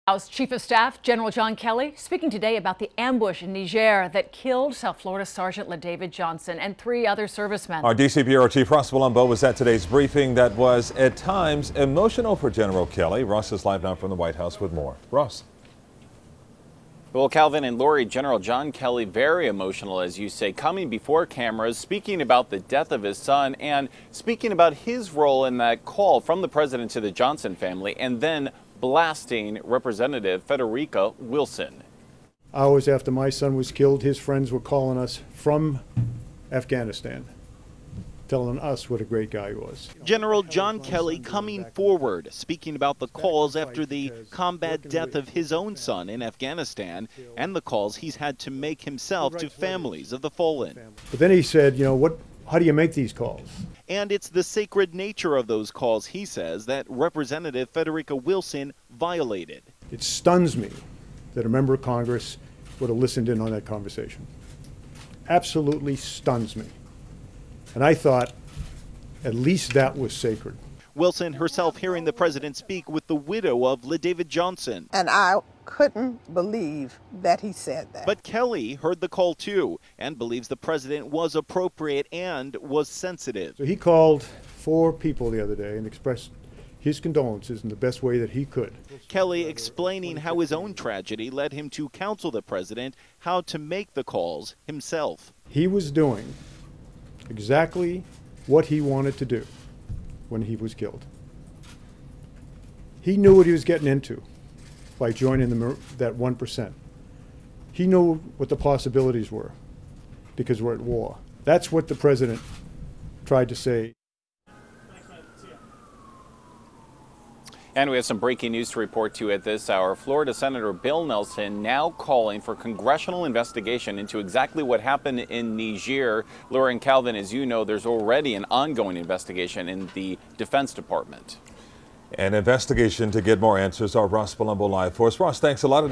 House Chief of Staff General John Kelly speaking today about the ambush in Niger that killed South Florida Sergeant LaDavid Johnson and 3 other servicemen. Our D.C. Bureau Chief Russ Palumbo was at today's briefing that was at times emotional for General Kelly. Russ is live now from the White House with more. Russ. Well, Calvin and Lori, General John Kelly, very emotional, as you say, coming before cameras, speaking about the death of his son and speaking about his role in that call from the president to the Johnson family, and then blasting Representative Frederica Wilson. Hours after my son was killed, his friends were calling us from Afghanistan, telling us what a great guy he was. General John Kelly coming forward, speaking about the calls after the combat death of his own son in Afghanistan and the calls he's had to make himself to families of the fallen. But then he said, how do you make these calls? And it's the sacred nature of those calls, he says, that Representative Frederica Wilson violated. It stuns me that a member of Congress would have listened in on that conversation. Absolutely stuns me. And I thought at least that was sacred. Wilson herself hearing the president speak with the widow of LaDavid Johnson. And I couldn't believe that he said that. But Kelly heard the call too and believes the president was appropriate and was sensitive. So he called 4 people the other day and expressed his condolences in the best way that he could. Kelly explaining how his own tragedy led him to counsel the president how to make the calls himself. He was doing exactly what he wanted to do when he was killed. He knew what he was getting into by joining that 1%. He knew what the possibilities were because we're at war. That's what the president tried to say. And we have some breaking news to report to you at this hour. Florida Senator Bill Nelson now calling for congressional investigation into exactly what happened in Niger. Laura and Calvin, as you know, there's already an ongoing investigation in the Defense Department. An investigation to get more answers. Our Russ Palumbo live for us. Russ, thanks a lot.